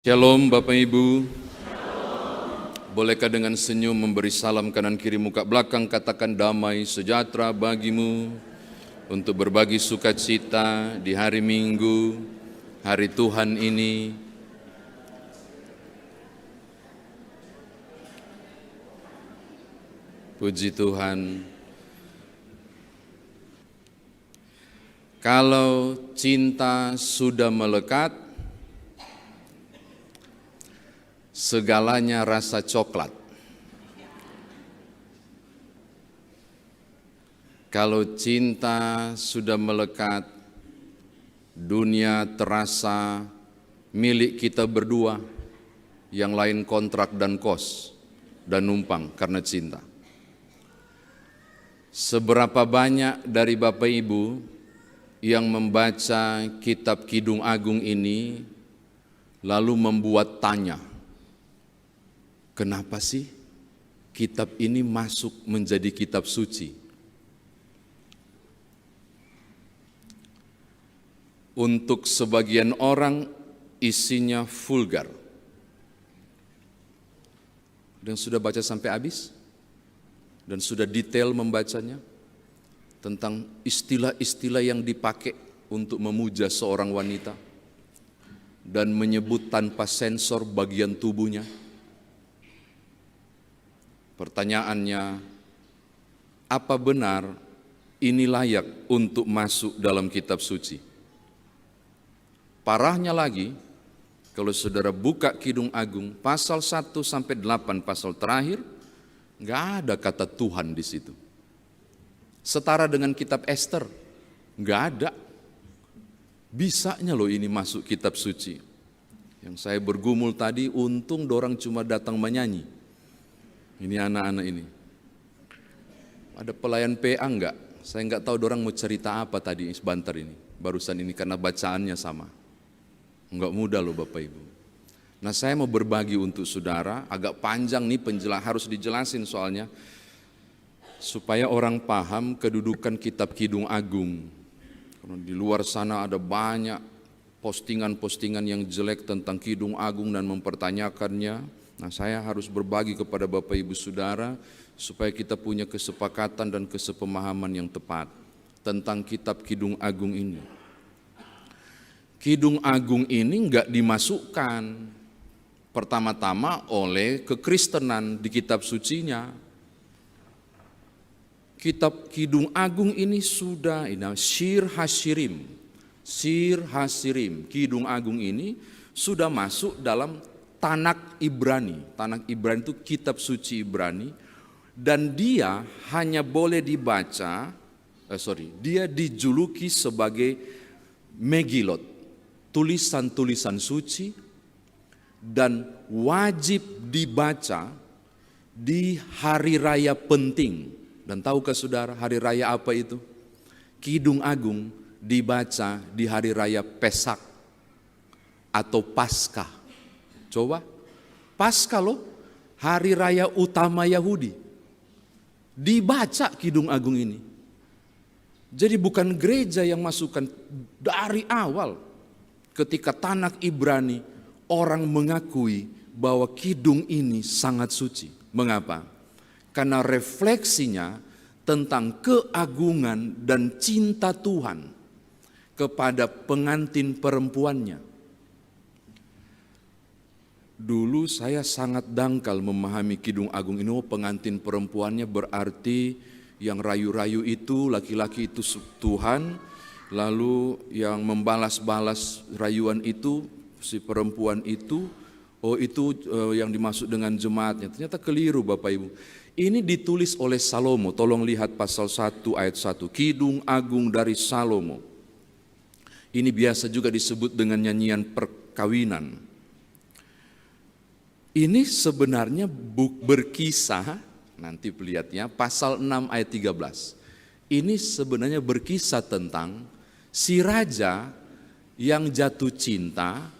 Shalom Bapak Ibu. Bolehkah dengan senyum memberi salam kanan kiri muka belakang, katakan damai sejahtera bagimu, untuk berbagi sukacita di hari Minggu, hari Tuhan ini. Puji Tuhan. Kalau cinta sudah melekat, segalanya rasa coklat. Kalau cinta sudah melekat, dunia terasa milik kita berdua, yang lain kontrak dan kos dan numpang karena cinta. Seberapa banyak dari Bapak Ibu yang membaca kitab Kidung Agung ini lalu membuat tanya, kenapa sih kitab ini masuk menjadi kitab suci? Untuk sebagian orang isinya vulgar. Dan sudah baca sampai habis? Dan sudah detail membacanya? Tentang istilah-istilah yang dipakai untuk memuja seorang wanita. Dan menyebut tanpa sensor bagian tubuhnya. Pertanyaannya, apa benar ini layak untuk masuk dalam kitab suci? Parahnya lagi, kalau saudara buka Kidung Agung, pasal 1 sampai 8 pasal terakhir, nggak ada kata Tuhan di situ. Setara dengan kitab Ester, nggak ada. Bisanya loh ini masuk kitab suci. Yang saya bergumul tadi, untung dorang cuma datang menyanyi. Ini anak-anak ini. Ada pelayan PA enggak? Saya enggak tahu dorang mau cerita apa tadi sebentar ini. Barusan ini karena bacaannya sama. Enggak mudah loh Bapak Ibu. Nah saya mau berbagi untuk saudara, agak panjang nih harus dijelasin soalnya. Supaya orang paham kedudukan kitab Kidung Agung. Karena di luar sana ada banyak postingan-postingan yang jelek tentang Kidung Agung dan mempertanyakannya. Nah saya harus berbagi kepada Bapak Ibu Saudara supaya kita punya kesepakatan dan kesepemahaman yang tepat tentang kitab Kidung Agung ini. Kidung Agung ini enggak dimasukkan pertama-tama oleh kekristenan di kitab sucinya. Kitab Kidung Agung ini sudah, Shir Hashirim, Kidung Agung ini sudah masuk dalam Tanak Ibrani. Tanak Ibrani itu kitab suci Ibrani, dan dia hanya boleh dibaca, dia dijuluki sebagai Megilot, tulisan-tulisan suci, dan wajib dibaca di hari raya penting. Dan tahukah saudara hari raya apa itu? Kidung Agung dibaca di hari raya Pesak atau Paskah. Coba, Paskah loh, hari raya utama Yahudi. Dibaca Kidung Agung ini. Jadi bukan gereja yang masukkan dari awal. Ketika Tanak Ibrani, orang mengakui bahwa Kidung ini sangat suci. Mengapa? Karena refleksinya tentang keagungan dan cinta Tuhan kepada pengantin perempuannya. Dulu saya sangat dangkal memahami Kidung Agung ini, pengantin perempuannya berarti yang rayu-rayu itu, laki-laki itu Tuhan, lalu yang membalas-balas rayuan itu, si perempuan itu, itu yang dimaksud dengan jemaatnya. Ternyata keliru Bapak Ibu. Ini ditulis oleh Salomo, tolong lihat pasal 1 ayat 1, Kidung Agung dari Salomo. Ini biasa juga disebut dengan nyanyian perkawinan. Ini sebenarnya berkisah, nanti lihatnya pasal 6 ayat 13. Ini sebenarnya berkisah tentang si raja yang jatuh cinta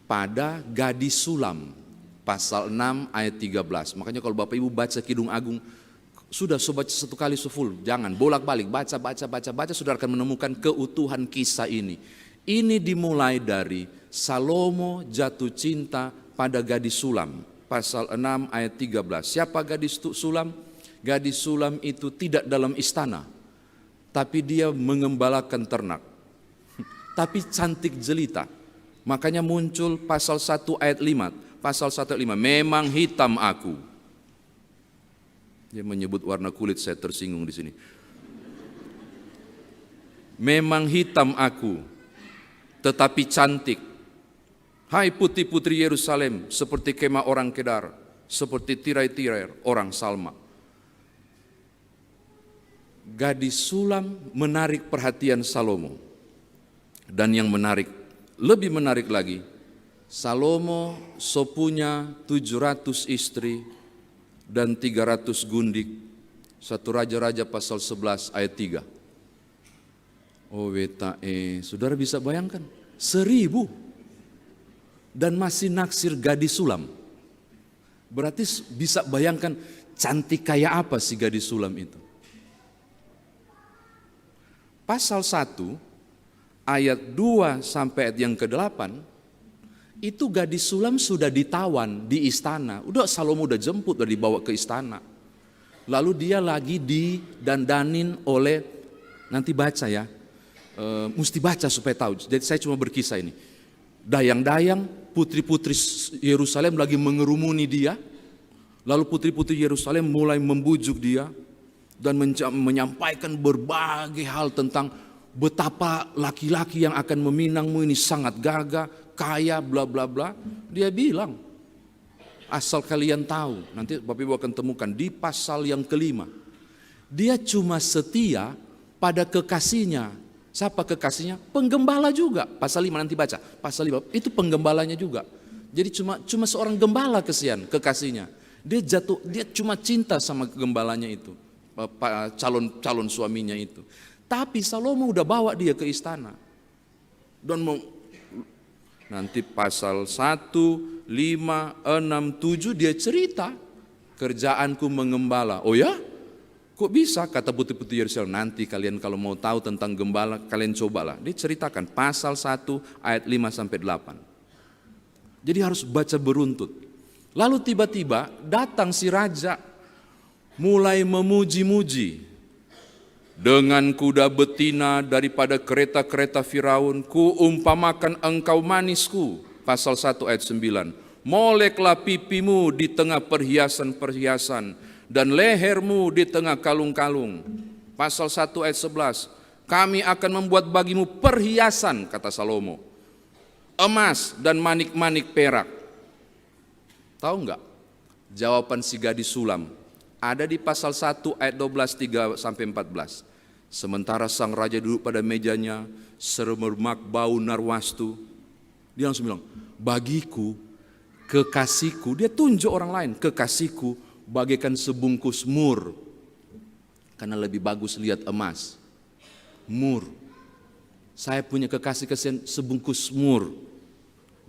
pada gadis Sulam. Pasal 6 ayat 13. Makanya kalau Bapak Ibu baca Kidung Agung, sudah baca satu kali full, jangan bolak-balik, baca, saudara akan menemukan keutuhan kisah ini. Ini dimulai dari Salomo jatuh cinta pada gadis Sulam. Pasal 6 ayat 13. Siapa gadis Sulam? Gadis Sulam itu tidak dalam istana, tapi dia mengembalakan ternak. Tapi cantik jelita. Makanya muncul pasal 1 ayat 5. Pasal 1 ayat 5. Memang hitam aku. Dia menyebut warna kulit, saya tersinggung di sini. Memang hitam aku, tetapi cantik. Hai putri-putri Yerusalem, seperti kemah orang Kedar, seperti tirai-tirai orang Salma. Gadis Sulam menarik perhatian Salomo. Dan yang menarik, lebih menarik lagi, Salomo punya 700 istri dan 300 gundik. 1 Raja-Raja pasal 11 ayat 3. Oh saudara bisa bayangkan, 1000 dan masih naksir gadis Sulam. Berarti bisa bayangkan cantik kayak apa si gadis Sulam itu. Pasal 1 ayat 2 sampai ayat yang ke-8, itu gadis Sulam sudah ditawan di istana. Udah Salomo udah jemput, udah dibawa ke istana. Lalu dia lagi didandanin oleh, nanti baca ya, mesti baca supaya tahu. Jadi saya cuma berkisah ini. Dayang-dayang putri-putri Yerusalem lagi mengerumuni dia. Lalu putri-putri Yerusalem mulai membujuk dia dan menyampaikan berbagai hal tentang betapa laki-laki yang akan meminangmu ini sangat gagah, kaya, bla bla bla. Dia bilang, asal kalian tahu, nanti Bapak Ibu akan temukan di pasal yang ke-5. Dia cuma setia pada kekasihnya. Siapa kekasihnya? Penggembala juga. Pasal 5 nanti baca. Pasal 5 itu penggembalanya juga. Jadi cuma seorang gembala kekasihnya. Dia cuma cinta sama gembalanya itu, calon suaminya itu. Tapi Salomo udah bawa dia ke istana. Dan nanti pasal 1, 5, 6, 7 dia cerita, kerjaanku mengembala. Oh ya? Kok bisa? Kata putri-putri Yerusalem, nanti kalian kalau mau tahu tentang gembala, kalian cobalah. Dia ceritakan pasal 1 ayat 5 sampai 8. Jadi harus baca beruntut. Lalu tiba-tiba datang si raja, mulai memuji-muji. Dengan kuda betina daripada kereta-kereta Firaun, kuumpamakan engkau manisku. Pasal 1 ayat 9. Moleklah pipimu di tengah perhiasan-perhiasan, dan lehermu di tengah kalung-kalung. Pasal 1 ayat 11. Kami akan membuat bagimu perhiasan, kata Salomo, emas dan manik-manik perak. Tahu enggak jawaban si gadis Sulam? Ada di pasal 1 ayat 12, 3 sampai 14. Sementara sang raja duduk pada mejanya, semerbak bau narwastu. Dia langsung bilang, bagiku, kekasihku, dia tunjuk orang lain, kekasihku bagaikan sebungkus mur. Karena lebih bagus lihat emas. Mur. Saya punya kekasih sebungkus mur.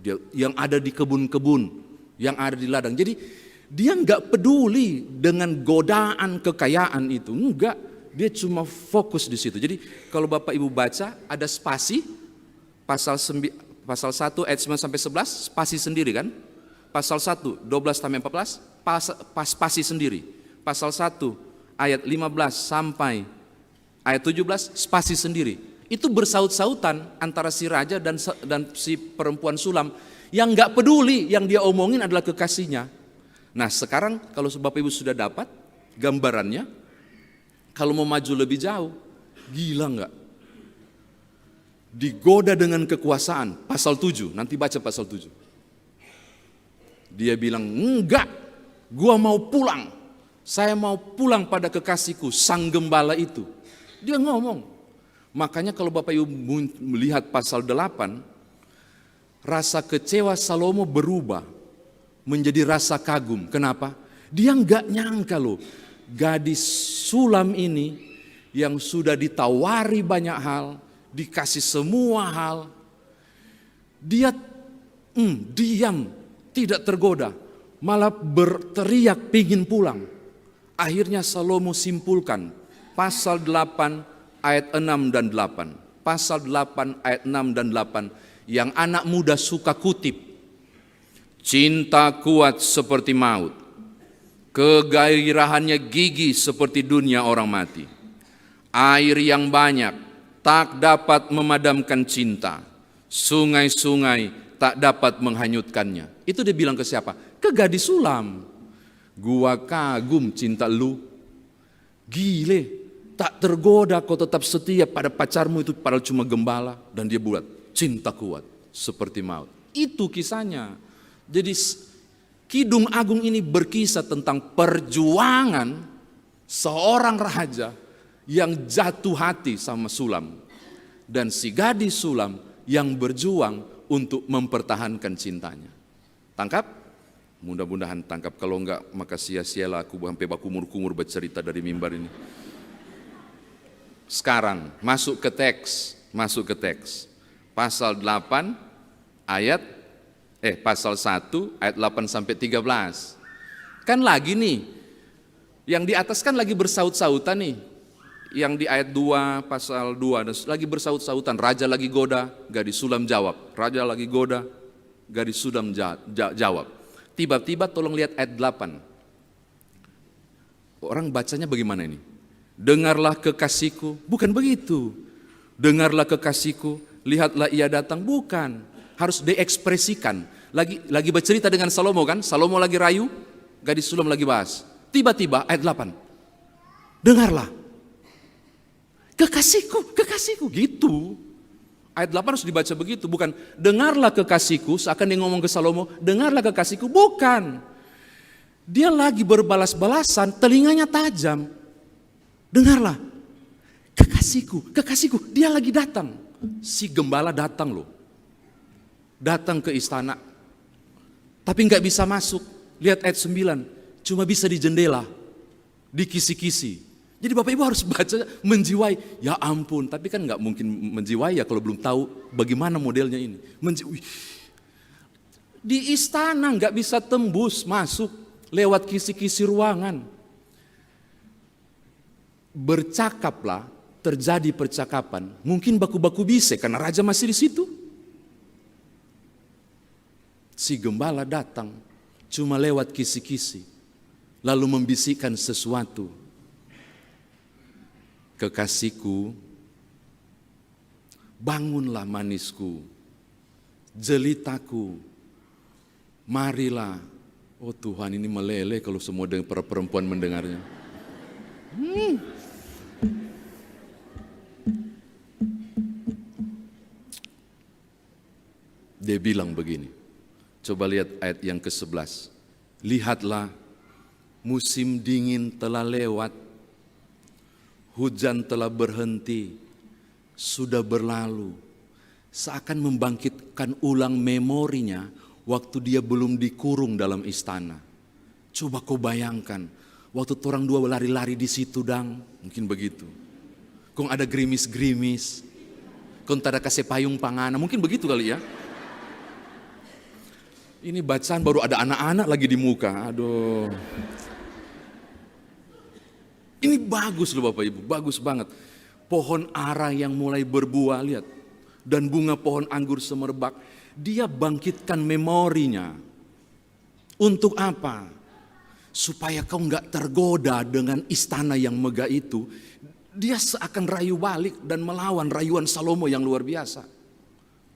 Dia, yang ada di kebun-kebun, yang ada di ladang. Jadi dia enggak peduli dengan godaan kekayaan itu, enggak. Dia cuma fokus di situ. Jadi kalau Bapak Ibu baca ada spasi, pasal 1 ayat 9 sampai 11 spasi sendiri kan? Pasal 1 12 sampai 14 spasi sendiri. Pasal 1 ayat 15 sampai ayat 17 spasi sendiri. Itu bersaut-sautan antara si raja dan si perempuan Sulam yang enggak peduli, yang dia omongin adalah kekasihnya. Nah sekarang kalau Bapak Ibu sudah dapat gambarannya, kalau mau maju lebih jauh, gila enggak? Digoda dengan kekuasaan, pasal 7, nanti baca pasal 7. Dia bilang, enggak, gua mau pulang. Saya mau pulang pada kekasihku, sang gembala itu. Dia ngomong. Makanya kalau Bapak Ibu melihat pasal 8, rasa kecewa Salomo berubah menjadi rasa kagum. Kenapa? Dia enggak nyangka loh, gadis Sulam ini yang sudah ditawari banyak hal, dikasih semua hal, dia diam, tidak tergoda, malah berteriak pingin pulang. Akhirnya Salomo simpulkan pasal 8 ayat 6 dan 8. pasal 8 ayat 6 dan 8 yang anak muda suka kutip. Cinta kuat seperti maut, kegairahannya gigih seperti dunia orang mati. Air yang banyak tak dapat memadamkan cinta, sungai-sungai tak dapat menghanyutkannya. Itu dia bilang ke siapa? Ke gadis sulam. Gua kagum cinta lu. Gile, tak tergoda kau tetap setia pada pacarmu itu padahal cuma gembala. Dan dia buat cinta kuat seperti maut. Itu kisahnya. Jadi Kidung Agung ini berkisah tentang perjuangan seorang raja yang jatuh hati sama Sulam. Dan si gadis Sulam yang berjuang untuk mempertahankan cintanya. Tangkap? Mudah-mudahan tangkap. Kalau enggak maka sia-sialah aku sampai bakumur-kumur bercerita dari mimbar ini. Sekarang masuk ke teks. Pasal 8 ayat pasal 1 ayat 8 sampai 13. Kan lagi nih, yang di atas kan lagi bersaut-sautan nih. Yang di ayat 2, pasal 2, dan lagi bersaut-sautan. Raja lagi goda, gadis Sulam jawab. Raja lagi goda, gadis Sulam jawab. Tiba-tiba tolong lihat ayat 8. Orang bacanya bagaimana ini? Dengarlah kekasihku, bukan begitu. Dengarlah kekasihku, lihatlah ia datang, bukan. Harus diekspresikan. Lagi bercerita dengan Salomo kan? Salomo lagi rayu, gadis Sulam lagi bahas. Tiba-tiba ayat 8. Dengarlah. Kekasihku, gitu. Ayat 8 harus dibaca begitu, bukan dengarlah kekasihku, seakan dia ngomong ke Salomo, dengarlah kekasihku, bukan. Dia lagi berbalas-balasan, telinganya tajam. Dengarlah, kekasihku, dia lagi datang. Si gembala datang loh. Datang ke istana, tapi nggak bisa masuk. Lihat ayat 9, cuma bisa di jendela, di kisi-kisi. Jadi Bapak Ibu harus baca menjiwai. Ya ampun, tapi kan nggak mungkin menjiwai ya kalau belum tahu bagaimana modelnya ini. Di istana nggak bisa tembus masuk lewat kisi-kisi ruangan. Bercakaplah, terjadi percakapan. Mungkin baku-baku bisik karena raja masih di situ. Si gembala datang cuma lewat kisi-kisi, lalu membisikkan sesuatu. Kekasihku, bangunlah manisku, jelitaku, marilah. Oh Tuhan, ini meleleh kalau semua para perempuan mendengarnya. Dia bilang begini, coba lihat ayat yang ke-11. Lihatlah, musim dingin telah lewat, hujan telah berhenti, sudah berlalu. Seakan membangkitkan ulang memorinya waktu dia belum dikurung dalam istana. Coba kau bayangkan, waktu orang dua lari-lari di situ dang, mungkin begitu. Kong ada gerimis-gerimis, kong tak ada kasih payung pangana, mungkin begitu kali ya. Ini bacaan baru ada anak-anak lagi di muka, aduh. Ini bagus loh Bapak Ibu, bagus banget. Pohon ara yang mulai berbuah, lihat. Dan bunga pohon anggur semerbak, dia bangkitkan memorinya. Untuk apa? Supaya kau enggak tergoda dengan istana yang megah itu. Dia seakan rayu balik dan melawan rayuan Salomo yang luar biasa.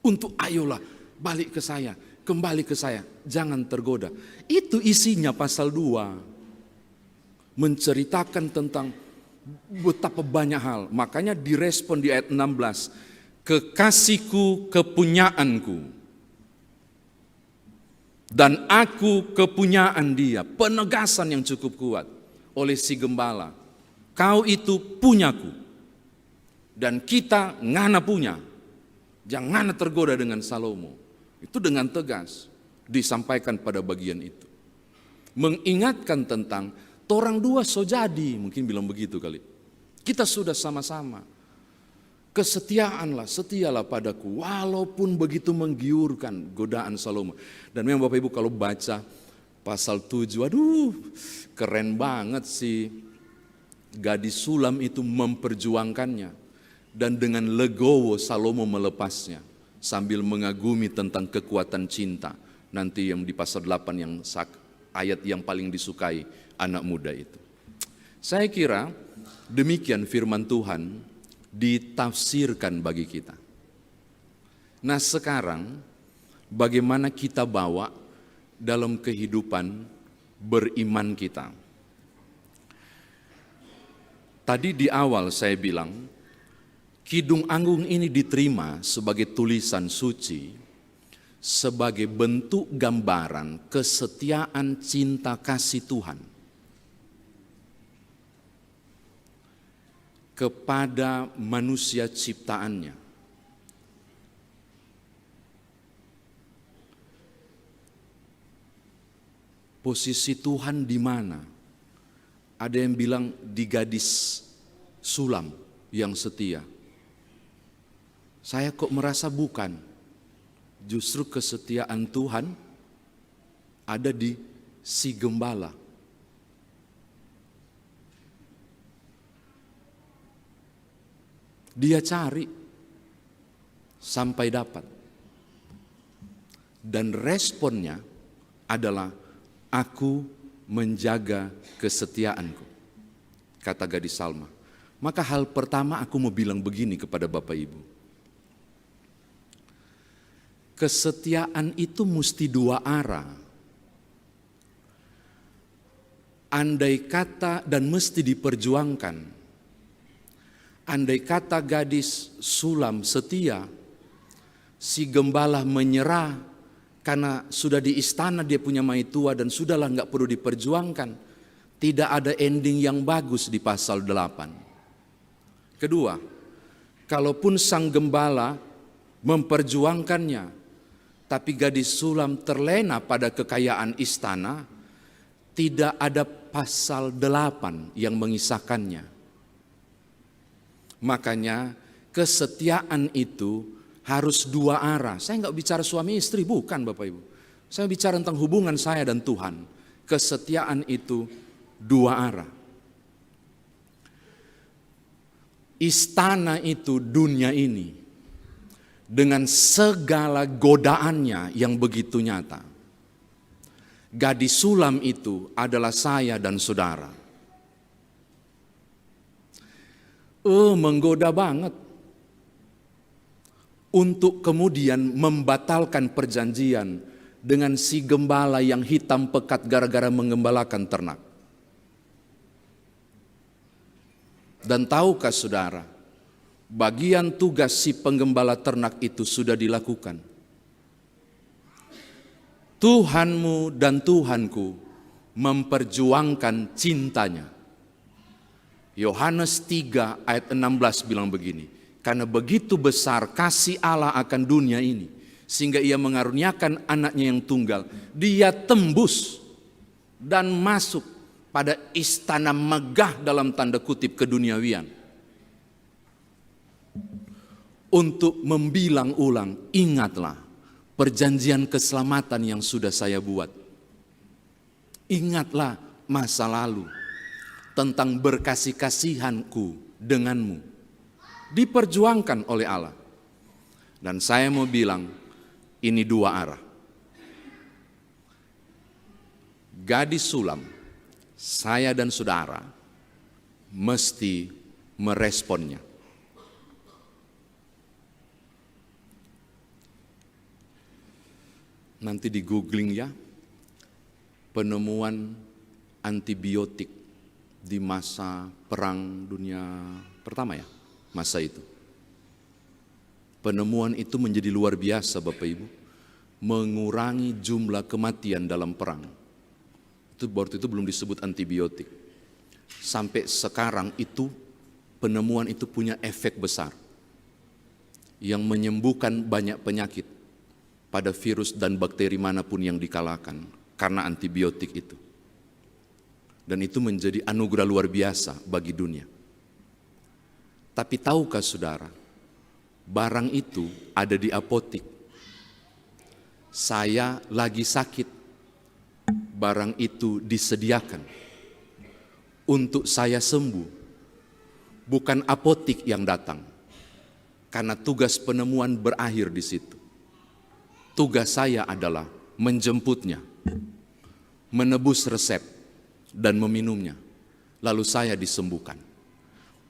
Untuk ayolah balik ke saya, kembali ke saya, jangan tergoda. Itu isinya pasal 2. Menceritakan tentang betapa banyak hal. Makanya direspon di ayat 16. Kekasihku kepunyaanku, dan aku kepunyaan dia. Penegasan yang cukup kuat oleh si gembala. Kau itu punyaku, dan kita ngana punya. Jangan tergoda dengan Salomo. Itu dengan tegas disampaikan pada bagian itu. Mengingatkan tentang torang dua so jadi, mungkin bilang begitu kali. Kita sudah sama-sama. Kesetiaanlah, setialah padaku, walaupun begitu menggiurkan godaan Salomo. Dan memang Bapak Ibu kalau baca pasal 7, aduh keren banget sih gadis Sulam itu memperjuangkannya. Dan dengan legowo Salomo melepasnya sambil mengagumi tentang kekuatan cinta. Nanti yang di pasal 8 yang ayat yang paling disukai anak muda itu. Saya kira demikian firman Tuhan ditafsirkan bagi kita. Nah sekarang bagaimana kita bawa dalam kehidupan beriman kita. Tadi di awal saya bilang, Kidung Agung ini diterima sebagai tulisan suci, sebagai bentuk gambaran kesetiaan cinta kasih Tuhan kepada manusia ciptaannya. Posisi Tuhan di mana? Ada yang bilang di gadis sulam yang setia. Saya kok merasa bukan. Justru kesetiaan Tuhan ada di si gembala. Dia cari sampai dapat. Dan responnya adalah aku menjaga kesetiaanku, kata gadis Salma. Maka hal pertama aku mau bilang begini kepada Bapak Ibu. Kesetiaan itu mesti dua arah. Andai kata dan mesti diperjuangkan. Andai kata gadis sulam setia, si gembala menyerah karena sudah di istana dia punya maitua dan sudahlah nggak perlu diperjuangkan. Tidak ada ending yang bagus di pasal 8. Kedua, kalaupun sang gembala memperjuangkannya, tapi gadis sulam terlena pada kekayaan istana, tidak ada pasal 8 yang mengisahkannya. Makanya kesetiaan itu harus dua arah. Saya nggak bicara suami istri, bukan Bapak Ibu. Saya bicara tentang hubungan saya dan Tuhan. Kesetiaan itu dua arah. Istana itu dunia ini, dengan segala godaannya yang begitu nyata. Gadis sulam itu adalah saya dan saudara. Menggoda banget. Untuk kemudian membatalkan perjanjian dengan si gembala yang hitam pekat gara-gara menggembalakan ternak. Dan tahukah saudara, bagian tugas si penggembala ternak itu sudah dilakukan. Tuhanmu dan Tuhanku memperjuangkan cintanya. Yohanes 3 ayat 16 bilang begini, karena begitu besar kasih Allah akan dunia ini, sehingga ia mengaruniakan anaknya yang tunggal. Dia tembus dan masuk pada istana megah dalam tanda kutip keduniawian. Untuk membilang ulang, ingatlah perjanjian keselamatan yang sudah saya buat. Ingatlah masa lalu tentang berkasih-kasihanku denganmu. Diperjuangkan oleh Allah. Dan saya mau bilang, ini dua arah. Gadis sulam, saya dan saudara, mesti meresponnya. Nanti di googling ya, penemuan antibiotik di masa perang dunia pertama ya, masa itu. Penemuan itu menjadi luar biasa Bapak Ibu, mengurangi jumlah kematian dalam perang. Itu waktu itu belum disebut antibiotik. Sampai sekarang itu penemuan itu punya efek besar yang menyembuhkan banyak penyakit pada virus dan bakteri manapun yang dikalahkan karena antibiotik itu. Dan itu menjadi anugerah luar biasa bagi dunia. Tapi tahukah saudara, barang itu ada di apotik. Saya lagi sakit, barang itu disediakan untuk saya sembuh. Bukan apotik yang datang, Karena tugas penemuan berakhir di situ. Tugas saya adalah menjemputnya, menebus resep, dan meminumnya. Lalu saya disembuhkan.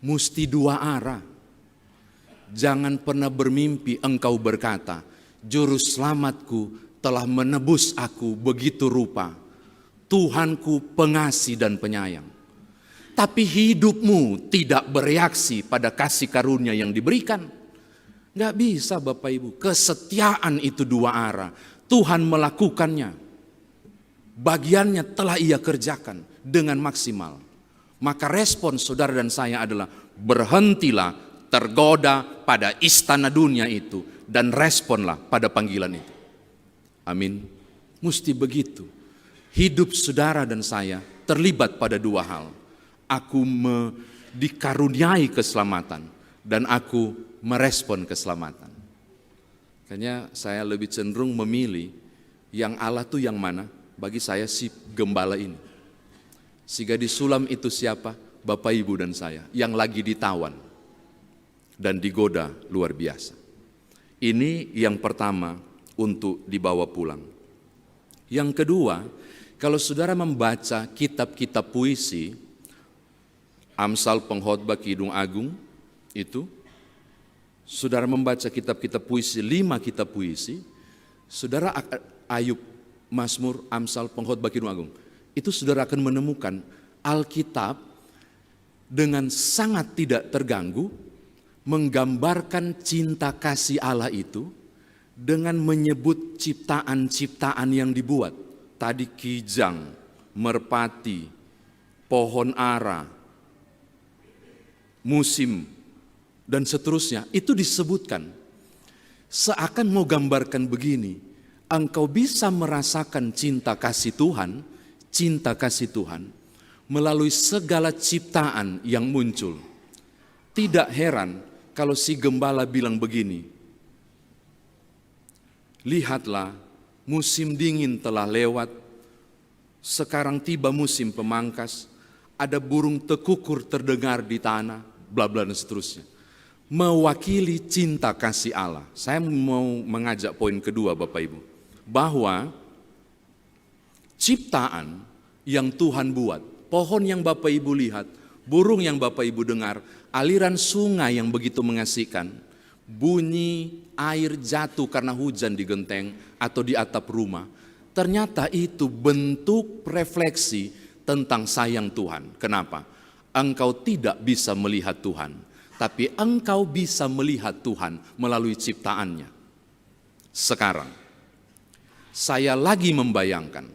Mesti dua arah. Jangan pernah bermimpi engkau berkata, Juru Selamatku telah menebus aku begitu rupa. Tuhanku pengasih dan penyayang. Tapi hidupmu tidak bereaksi pada kasih karunia yang diberikan. Gak bisa Bapak Ibu, kesetiaan itu dua arah. Tuhan melakukannya. Bagiannya telah Ia kerjakan dengan maksimal. Maka respon saudara dan saya adalah berhentilah tergoda pada istana dunia itu dan responlah pada panggilan itu. Amin. Mesti begitu. Hidup saudara dan saya terlibat pada dua hal. Aku dikaruniai keselamatan dan aku merespon keselamatan. Makanya saya lebih cenderung memilih yang Allah tuh yang mana? Bagi saya si gembala ini. Si gadis sulam itu siapa? Bapak Ibu dan saya yang lagi ditawan dan digoda luar biasa. Ini yang pertama untuk dibawa pulang. Yang kedua, kalau saudara membaca kitab-kitab puisi, Amsal, Pengkhotbah, Kidung Agung, itu, saudara membaca kitab-kitab puisi, 5 kitab puisi, saudara Ayub, Mazmur, Amsal, Pengkhotbah, Kidung Agung, itu saudara akan menemukan Alkitab dengan sangat tidak terganggu, menggambarkan cinta kasih Allah itu dengan menyebut ciptaan-ciptaan yang dibuat. Tadi kijang, merpati, pohon ara, musim, dan seterusnya. Itu disebutkan. Seakan mau gambarkan begini, engkau bisa merasakan cinta kasih Tuhan melalui segala ciptaan yang muncul. Tidak heran kalau si gembala bilang begini, lihatlah musim dingin telah lewat, sekarang tiba musim pemangkas, ada burung tekukur terdengar di tanah, bla bla dan seterusnya. Mewakili cinta kasih Allah. Saya mau mengajak poin kedua Bapak Ibu, bahwa ciptaan yang Tuhan buat, pohon yang Bapak Ibu lihat, burung yang Bapak Ibu dengar, aliran sungai yang begitu mengasihkan, bunyi air jatuh karena hujan di genteng atau di atap rumah, ternyata itu bentuk refleksi tentang sayang Tuhan. Kenapa? Engkau tidak bisa melihat Tuhan, tapi engkau bisa melihat Tuhan melalui ciptaannya. Sekarang, saya lagi membayangkan,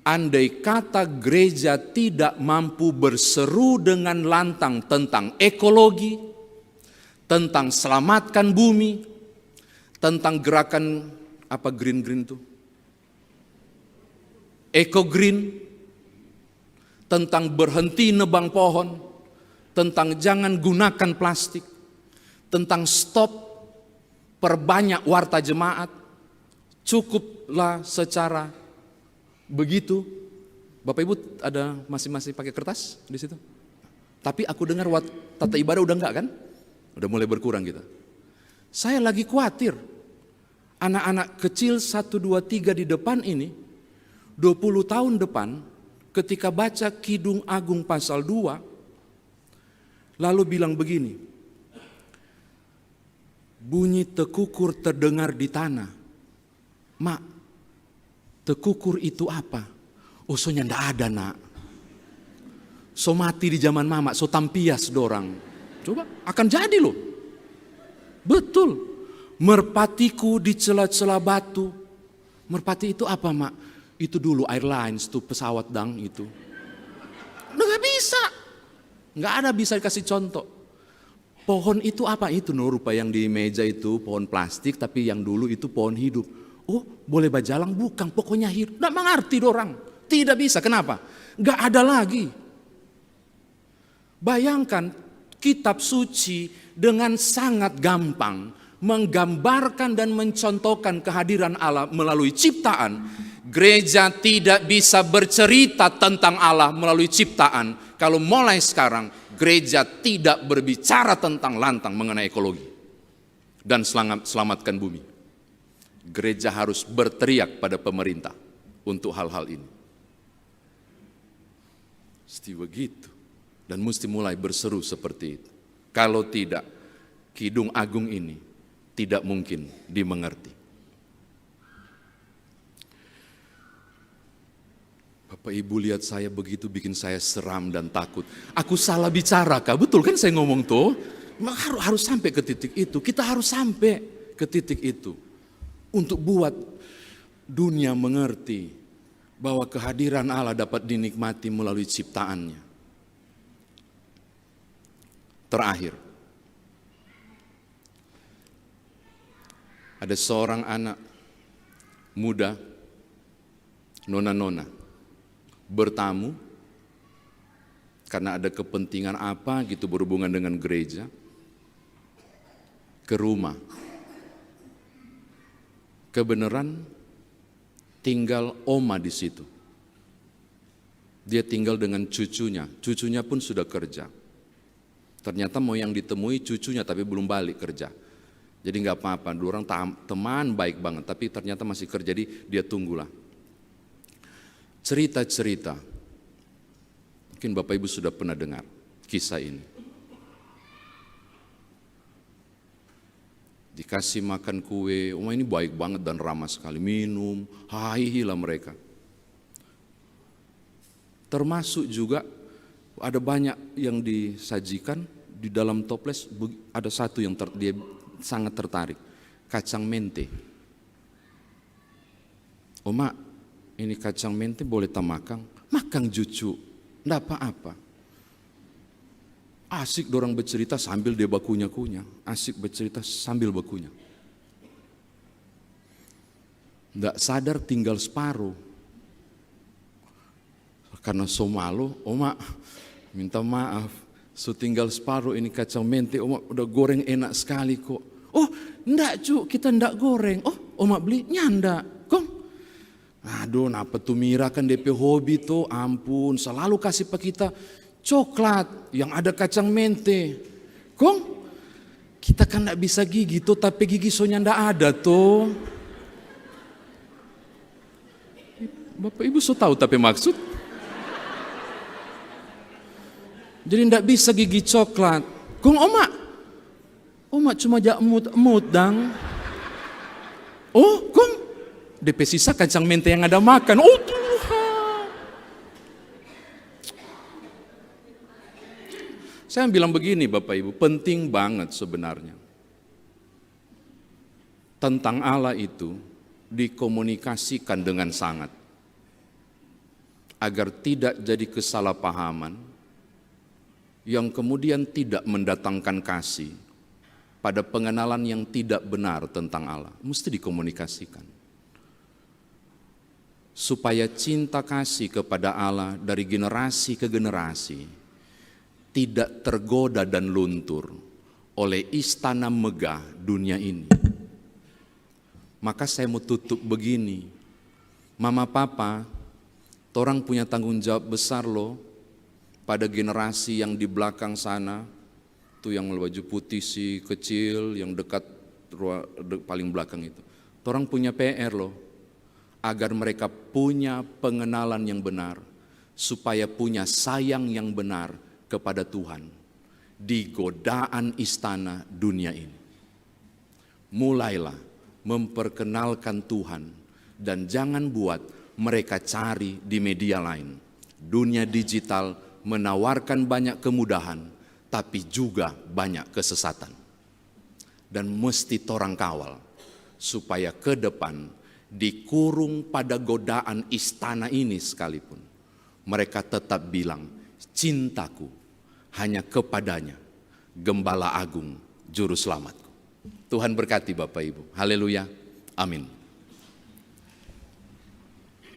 andai kata gereja tidak mampu berseru dengan lantang tentang ekologi, tentang selamatkan bumi, tentang gerakan apa green itu, eco green, tentang berhenti nebang pohon, tentang jangan gunakan plastik, tentang stop perbanyak warta jemaat, cukuplah secara begitu. Bapak Ibu ada masing-masing pakai kertas di situ? Tapi aku dengar tata ibadah udah enggak kan? Udah mulai berkurang kita. Saya lagi khawatir. Anak-anak kecil 1, 2, 3 di depan ini, 20 tahun depan, ketika baca Kidung Agung pasal 2, lalu bilang begini, bunyi tekukur terdengar di tanah. Mak, tekukur itu apa? Oh, soalnya ndak ada nak. So mati di zaman mama, so tampias dorang. Coba, akan jadi loh. Betul. Merpatiku di celah-celah batu. Merpati itu apa mak? Itu dulu airlines tuh pesawat dang itu. Nggak bisa. Nggak ada bisa dikasih contoh. Pohon itu apa? Itu rupa yang di meja itu pohon plastik, tapi yang dulu itu pohon hidup. Oh, boleh bajalang? Bukan, pokoknya hidup. Nggak mengerti dorang. Tidak bisa, kenapa? Nggak ada lagi. Bayangkan kitab suci dengan sangat gampang menggambarkan dan mencontohkan kehadiran Allah melalui ciptaan. Gereja tidak bisa bercerita tentang Allah melalui ciptaan kalau mulai sekarang gereja tidak berbicara tentang lantang mengenai ekologi. dan selamatkan bumi. Gereja harus berteriak pada pemerintah untuk hal-hal ini. Mesti begitu. Dan mesti mulai berseru seperti itu. Kalau tidak, Kidung Agung ini tidak mungkin dimengerti. Bapak Ibu lihat saya begitu bikin saya seram dan takut. Aku salah bicara kah? Betul kan saya ngomong tuh? Harus sampai ke titik itu. Kita harus sampai ke titik itu. Untuk buat dunia mengerti bahwa kehadiran Allah dapat dinikmati melalui ciptaannya. Terakhir, ada seorang anak muda, nona-nona, bertamu karena ada kepentingan apa gitu berhubungan dengan gereja, ke rumah. Kebenaran tinggal oma di situ. Dia tinggal dengan cucunya pun sudah kerja. Ternyata mau yang ditemui cucunya tapi belum balik kerja. Jadi nggak apa-apa, dua orang teman baik banget, tapi ternyata masih kerja, jadi dia tunggulah. Cerita-cerita, mungkin Bapak Ibu sudah pernah dengar kisah ini. Dikasih makan kue, ini baik banget dan ramah sekali, minum, lah mereka. Termasuk juga ada banyak yang disajikan. Di dalam toples ada satu yang dia sangat tertarik, kacang mente. Oma, ini kacang mente boleh makan? Makan cucu, enggak apa-apa. Asik dorang bercerita sambil dia bakunya-kunya. Asik bercerita sambil bakunya. Enggak sadar tinggal separuh. Karena somalo, oma minta maaf. So tinggal separuh ini kacang mente, oma udah goreng enak sekali kok. Oh enggak cu, kita enggak goreng. Oh oma beli, nyanda. Kong. Aduh, napa tuh Mira kan DP hobi tuh, ampun. Selalu kasih pak kita coklat yang ada kacang mente. Kong, kita kan enggak bisa gigi tuh, tapi gigi soalnya enggak ada tuh. Bapak Ibu so tahu tapi maksud? Jadi ndak bisa gigi coklat. Kong oma cuma jak emut dang. Oh, kong DP sisa kacang mente yang ada makan. Oh Tuhan. Saya bilang begini Bapak Ibu, penting banget sebenarnya. Tentang Allah itu dikomunikasikan dengan sangat. Agar tidak jadi kesalahpahaman yang kemudian tidak mendatangkan kasih pada pengenalan yang tidak benar tentang Allah. Mesti dikomunikasikan. Supaya cinta kasih kepada Allah dari generasi ke generasi tidak tergoda dan luntur oleh istana megah dunia ini. Maka saya mau tutup begini. Mama papa, torang punya tanggung jawab besar loh. Pada generasi yang di belakang sana, tuh yang baju putih si kecil, yang dekat paling belakang itu. Orang punya PR loh, agar mereka punya pengenalan yang benar, supaya punya sayang yang benar kepada Tuhan di godaan istana dunia ini. Mulailah memperkenalkan Tuhan dan jangan buat mereka cari di media lain. Dunia digital menawarkan banyak kemudahan, tapi juga banyak kesesatan. Dan mesti torang kawal, supaya ke depan dikurung pada godaan istana ini sekalipun. Mereka tetap bilang, cintaku hanya kepadanya, Gembala Agung, Juru Selamatku. Tuhan berkati Bapak Ibu. Haleluya. Amin.